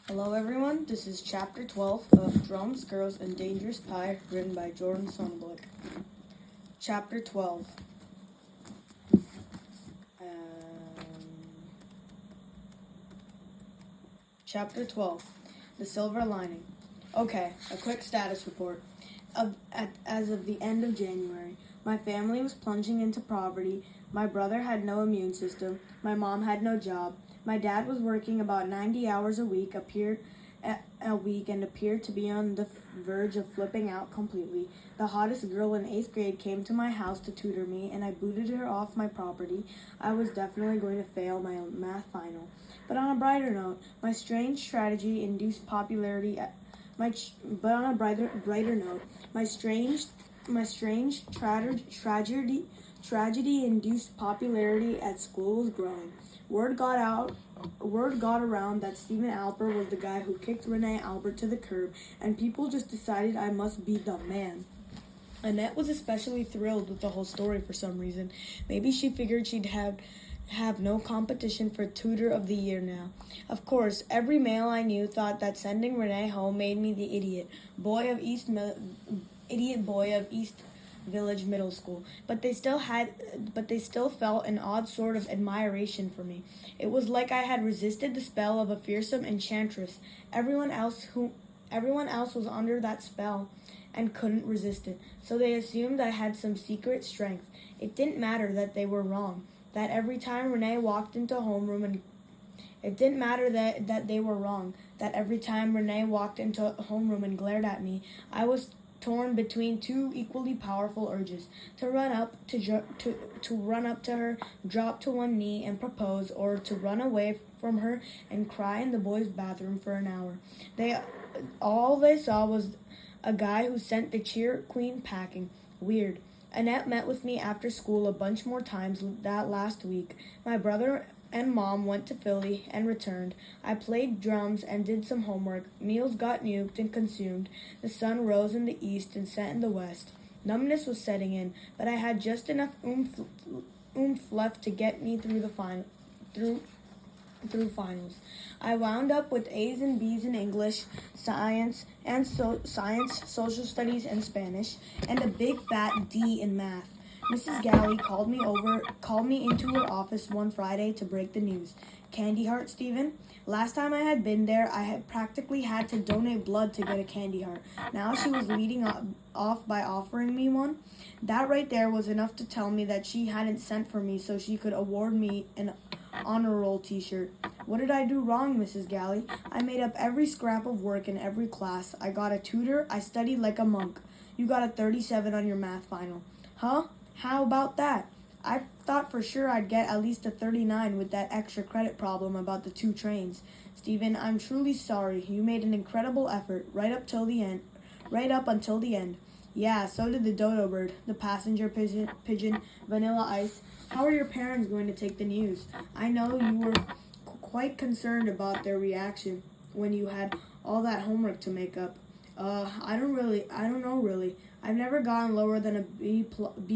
Hello everyone, this is Chapter 12 of Drums, Girls, and Dangerous Pie, written by Jordan Sonnenblick. Chapter 12. Chapter 12, The Silver Lining. Okay, a quick status report. As of the end of January, my family was plunging into poverty. My brother had no immune system. My mom had no job. My dad was working about 90 hours a week, and appeared to be on the verge of flipping out completely. The hottest girl in 8th grade came to my house to tutor me, and I booted her off my property. I was definitely going to fail my math final. But on a brighter note, my strange strategy induced popularity. Tragedy induced popularity at school was growing. Word got around that Stephen Alper was the guy who kicked Renee Albert to the curb, and people just decided I must be the man. Annette was especially thrilled with the whole story for some reason. Maybe she figured she'd have no competition for Tutor of the Year now. Of course, every male I knew thought that sending Renee home made me the idiot boy of East Village Middle School, but they still felt an odd sort of admiration for me. It was like I had resisted the spell of a fearsome enchantress. Everyone else was under that spell and couldn't resist it, so they assumed I had some secret strength. It didn't matter that they were wrong. That every time Renee walked into homeroom and glared at me, I was torn between two equally powerful urges: to run up to her, drop to one knee and propose, or to run away from her and cry in the boys' bathroom for an hour. All they saw was a guy who sent the cheer queen packing. Weird. Annette met with me after school a bunch more times that last week. My brother and mom went to Philly and returned. I played drums and did some homework. Meals got nuked and consumed. The sun rose in the east and set in the west. Numbness was setting in, but I had just enough oomph left to get me through finals. I wound up with A's and B's in English, science, social studies, and Spanish, and a big fat D in math. Mrs. Galley called me into her office one Friday to break the news. Candy heart, Stephen? Last time I had been there, I had practically had to donate blood to get a candy heart. Now she was leading off by offering me one. That right there was enough to tell me that she hadn't sent for me so she could award me an honor roll t-shirt. What did I do wrong, Mrs. Galley? I made up every scrap of work in every class. I got a tutor. I studied like a monk. You got a 37 on your math final. Huh? How about that? I thought for sure I'd get at least a 39 with that extra credit problem about the 2 trains. Stephen, I'm truly sorry. You made an incredible effort right up until the end. Yeah, so did the dodo bird, the passenger pigeon, Vanilla Ice. How are your parents going to take the news? I know you were quite concerned about their reaction when you had all that homework to make up. I don't know really. I've never gotten lower than a B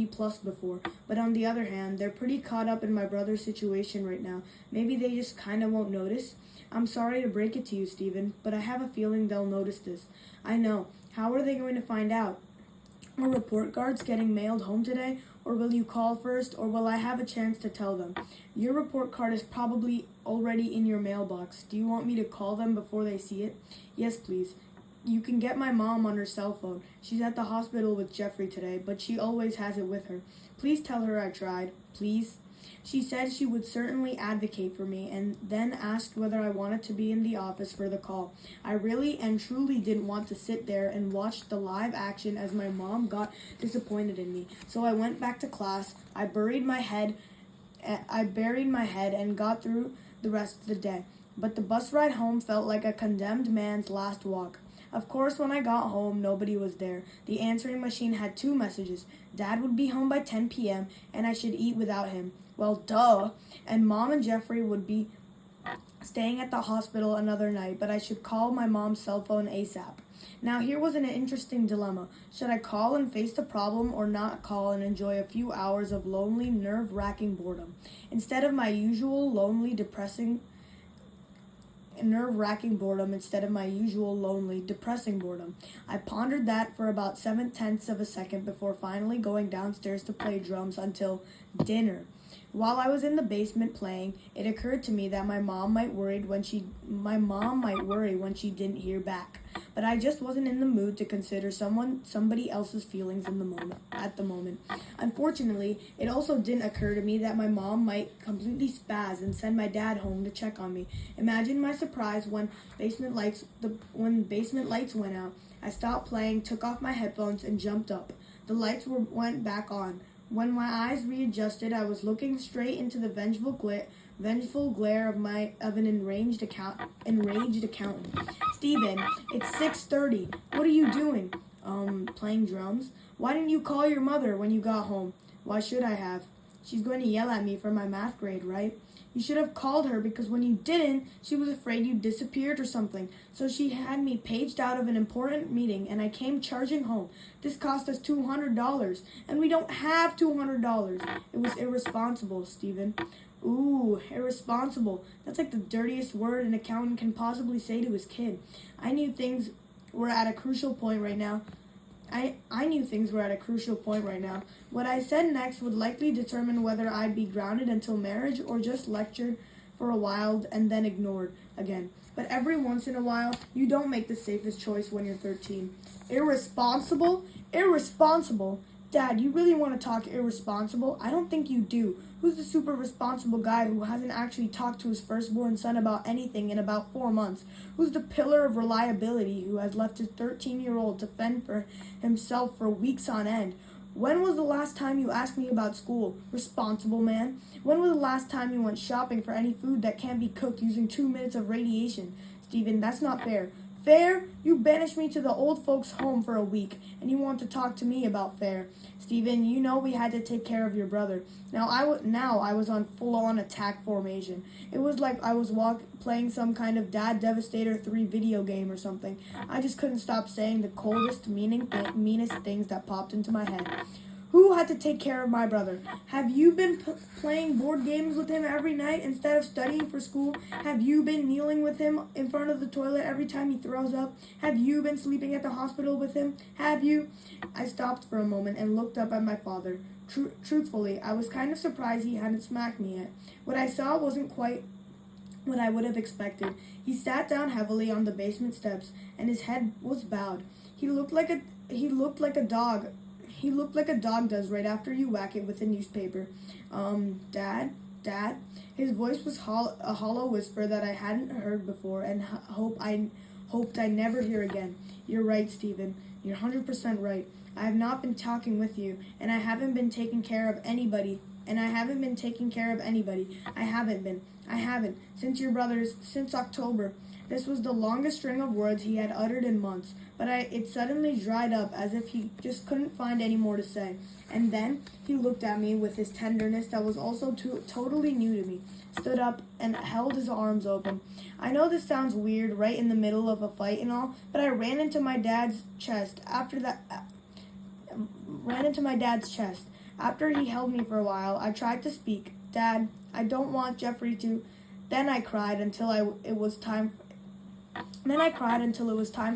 plus before, but on the other hand, they're pretty caught up in my brother's situation right now. Maybe they just kinda won't notice. I'm sorry to break it to you, Stephen, but I have a feeling they'll notice this. I know. How are they going to find out? Are report cards getting mailed home today? Or will you call first? Or will I have a chance to tell them? Your report card is probably already in your mailbox. Do you want me to call them before they see it? Yes, please. You can get my mom on her cell phone. She's at the hospital with Jeffrey today, but she always has it with her. Please tell her I tried. Please. She said she would certainly advocate for me, and then asked whether I wanted to be in the office for the call. I really and truly didn't want to sit there and watch the live action as my mom got disappointed in me. So I went back to class. I buried my head and got through the rest of the day. But the bus ride home felt like a condemned man's last walk. Of course, when I got home, nobody was there. The answering machine had 2 messages. Dad would be home by 10 p.m., and I should eat without him. Well, duh. And Mom and Jeffrey would be staying at the hospital another night, but I should call my mom's cell phone ASAP. Now, here was an interesting dilemma. Should I call and face the problem, or not call and enjoy a few hours of lonely, nerve-wracking boredom? Instead of my usual lonely, depressing nerve-wracking boredom instead of my usual lonely, depressing boredom. I pondered that for about 7/10 of a second before finally going downstairs to play drums until dinner. While I was in the basement playing, it occurred to me that my mom might worry when she didn't hear back. But I just wasn't in the mood to consider somebody else's feelings at the moment. Unfortunately, it also didn't occur to me that my mom might completely spaz and send my dad home to check on me. Imagine my surprise when basement lights went out. I stopped playing, took off my headphones, and jumped up. The lights went back on. When my eyes readjusted, I was looking straight into the vengeful glare of an enraged accountant. "Steven, it's 6:30. What are you doing?" Playing drums." "Why didn't you call your mother when you got home?" "Why should I have? She's going to yell at me for my math grade, right?" "You should have called her because when you didn't, she was afraid you disappeared or something. So she had me paged out of an important meeting and I came charging home. This cost us $200 and we don't have $200. It was irresponsible, Stephen." "Ooh, irresponsible. That's like the dirtiest word an accountant can possibly say to his kid. I knew things were at a crucial point right now. What I said next would likely determine whether I'd be grounded until marriage or just lectured for a while and then ignored again. But every once in a while, you don't make the safest choice when you're 13. Irresponsible? Irresponsible? Dad, you really want to talk irresponsible? I don't think you do. Who's the super responsible guy who hasn't actually talked to his firstborn son about anything in about 4 months? Who's the pillar of reliability who has left his 13-year-old to fend for himself for weeks on end? When was the last time you asked me about school? Responsible man. When was the last time you went shopping for any food that can't be cooked using 2 minutes of radiation? Stephen, that's not fair. Fair? You banished me to the old folks' home for a week, and you want to talk to me about fair. Stephen, you know we had to take care of your brother. Now I was on full-on attack formation. It was like I was playing some kind of Dad Devastator 3 video game or something. I just couldn't stop saying the coldest, meanest things that popped into my head. Who had to take care of my brother? Have you been playing board games with him every night instead of studying for school? Have you been kneeling with him in front of the toilet every time he throws up? Have you been sleeping at the hospital with him? Have you? I stopped for a moment and looked up at my father. Truthfully, I was kind of surprised he hadn't smacked me yet. What I saw wasn't quite what I would have expected. He sat down heavily on the basement steps, and his head was bowed. He looked like a dog. He looked like a dog does right after you whack it with a newspaper. Dad? His voice was a hollow whisper that I hadn't heard before and hoped I'd never hear again. You're right, Stephen. You're 100% right. I have not been talking with you, and I haven't been taking care of anybody. I haven't. Since October. This was the longest string of words he had uttered in months, but it suddenly dried up as if he just couldn't find any more to say. And then he looked at me with his tenderness that was also totally new to me, stood up and held his arms open. I know this sounds weird right in the middle of a fight and all, but I ran into my dad's chest. After he held me for a while, I tried to speak. Dad, I don't want Jeffrey to... Then I cried until it was time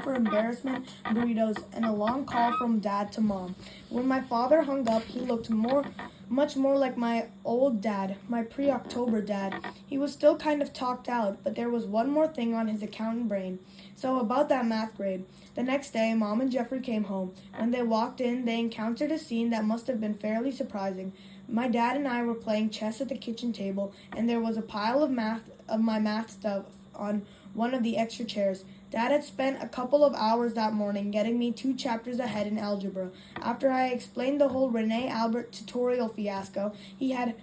for embarrassment, burritos, and a long call from Dad to Mom. When my father hung up, he looked much more like my old dad, my pre-October dad. He was still kind of talked out, but there was one more thing on his accountant brain. So about that math grade. The next day, Mom and Jeffrey came home. When they walked in, they encountered a scene that must have been fairly surprising. My dad and I were playing chess at the kitchen table, and there was a pile of my math stuff on one of the extra chairs. Dad had spent a couple of hours that morning getting me 2 chapters ahead in algebra. After I explained the whole Rene Albert tutorial fiasco, he had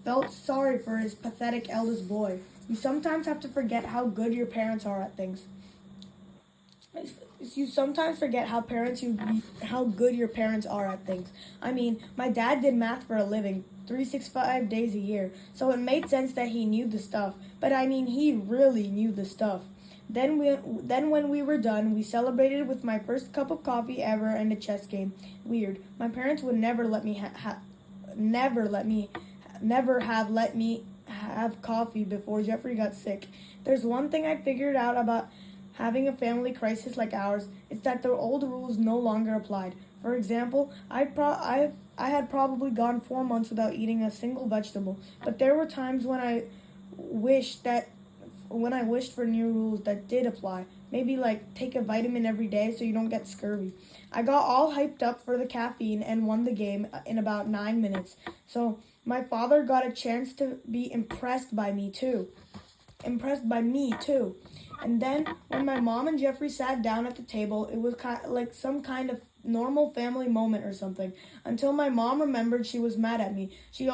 felt sorry for his pathetic eldest boy. You sometimes have to forget how good your parents are at things. You sometimes forget how good your parents are at things. I mean, my dad did math for a living, 365 days a year, so it made sense that he knew the stuff. But I mean, he really knew the stuff. Then when we were done, we celebrated with my first cup of coffee ever and a chess game. Weird. My parents would never have let me have coffee before Jeffrey got sick. There's one thing I figured out about having a family crisis like ours, it's that the old rules no longer applied. For example, I had probably gone 4 months without eating a single vegetable, but there were times wished that when I wished for new rules that did apply. Maybe like take a vitamin every day so you don't get scurvy. I got all hyped up for the caffeine and won the game in about 9 minutes. So my father got a chance to be impressed by me too. And then when my mom and Jeffrey sat down at the table, it was like some kind of normal family moment or something. Until my mom remembered she was mad at me. She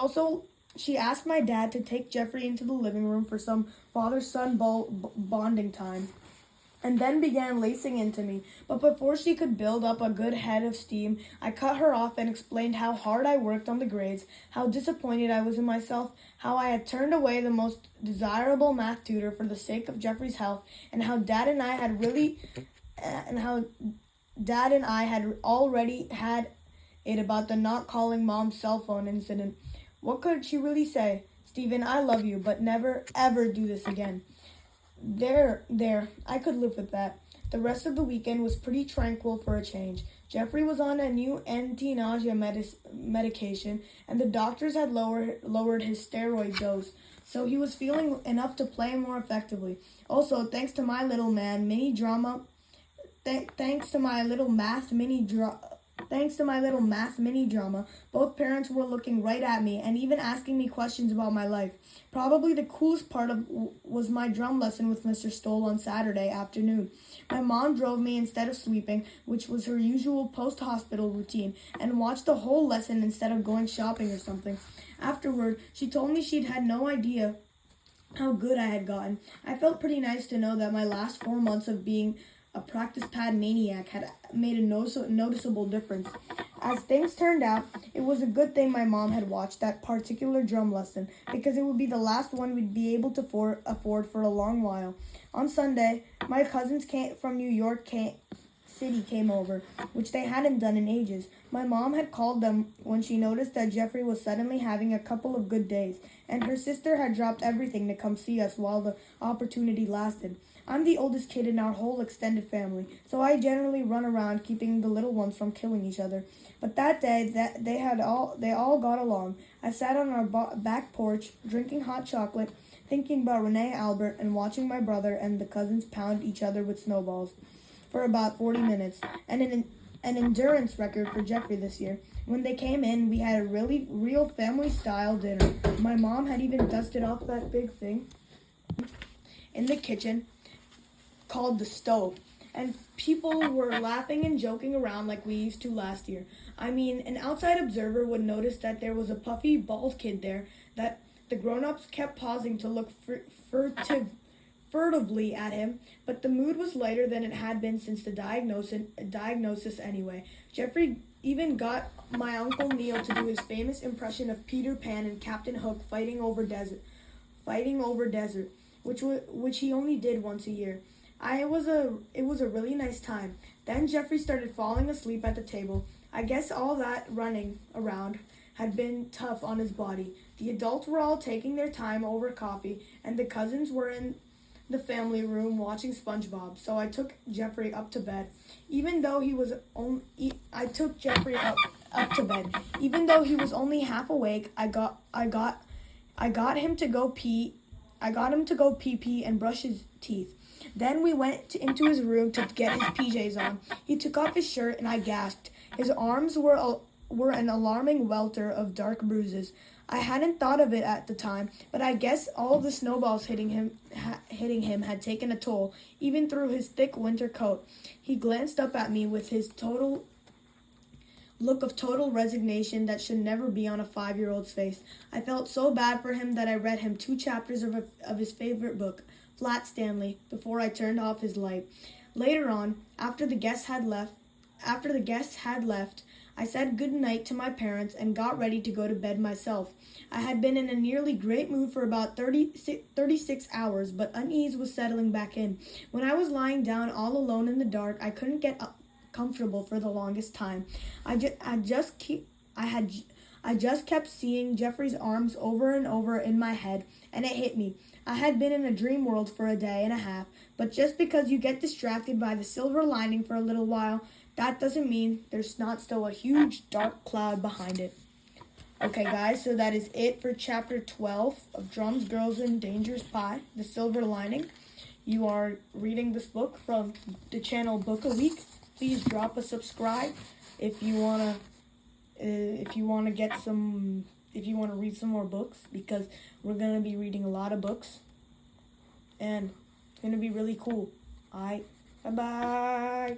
asked my dad to take Jeffrey into the living room for some father-son bonding time, and then began lacing into me. But before she could build up a good head of steam, I cut her off and explained how hard I worked on the grades, how disappointed I was in myself, how I had turned away the most desirable math tutor for the sake of Jeffrey's health, and how Dad and I had already had it about the not calling Mom's cell phone incident. What could she really say? Stephen, I love you, but never, ever do this again. There, I could live with that. The rest of the weekend was pretty tranquil for a change. Jeffrey was on a new anti-nausea medication, and the doctors had lowered his steroid dose, so he was feeling enough to play more effectively. Also, thanks to my little math mini drama, both parents were looking right at me and even asking me questions about my life. Probably the coolest part was my drum lesson with Mr. Stoll on Saturday afternoon. My mom drove me instead of sleeping, which was her usual post-hospital routine, and watched the whole lesson instead of going shopping or something. Afterward, she told me she'd had no idea how good I had gotten. I felt pretty nice to know that my last 4 months of being a practice pad maniac had made a noticeable difference. As things turned out, it was a good thing my mom had watched that particular drum lesson, because it would be the last one we'd be able to afford for a long while. On Sunday, my cousins from New York City came over, which they hadn't done in ages. My mom had called them when she noticed that Jeffrey was suddenly having a couple of good days, and her sister had dropped everything to come see us while the opportunity lasted. I'm the oldest kid in our whole extended family, so I generally run around keeping the little ones from killing each other. But that day, they all got along. I sat on our back porch, drinking hot chocolate, thinking about Renee Albert, and watching my brother and the cousins pound each other with snowballs for about 40 minutes, and an endurance record for Jeffrey this year. When they came in, we had a really real family-style dinner. My mom had even dusted off that big thing in the kitchen called the stove, and people were laughing and joking around like we used to last year. I mean, an outside observer would notice that there was a puffy, bald kid there, that the grown-ups kept pausing to look furtively at him, but the mood was lighter than it had been since the diagnosis anyway. Jeffrey even got my Uncle Neil to do his famous impression of Peter Pan and Captain Hook fighting over desert, which he only did once a year. It was a really nice time. Then Jeffrey started falling asleep at the table. I guess all that running around had been tough on his body. The adults were all taking their time over coffee, and the cousins were in the family room watching SpongeBob. So I took Jeffrey up to bed. Even though he was only half awake, I got him to go pee. I got him to go pee and brush his teeth. Then we went into his room to get his PJs on. He took off his shirt and I gasped. His arms were an alarming welter of dark bruises. I hadn't thought of it at the time, but I guess all of the snowballs hitting him had taken a toll, even through his thick winter coat. He glanced up at me with his look of total resignation that should never be on a 5-year-old's face. I felt so bad for him that I read him 2 chapters of his favorite book, Flat Stanley, before I turned off his light. Later on, after the guests had left, I said good night to my parents and got ready to go to bed myself. I had been in a nearly great mood for about 36 hours, but unease was settling back in. When I was lying down all alone in the dark, I couldn't get comfortable for the longest time. I just kept seeing Jeffrey's arms over and over in my head, and it hit me. I had been in a dream world for a day and a half, but just because you get distracted by the silver lining for a little while, that doesn't mean there's not still a huge dark cloud behind it. Okay, guys, so that is it for Chapter 12 of Drums, Girls, and Dangerous Pie, The Silver Lining. You are reading this book from the channel Book a Week. Please drop a subscribe if you wanna get some. If you want to read some more books, because we're going to be reading a lot of books, and it's going to be really cool. All right, bye-bye.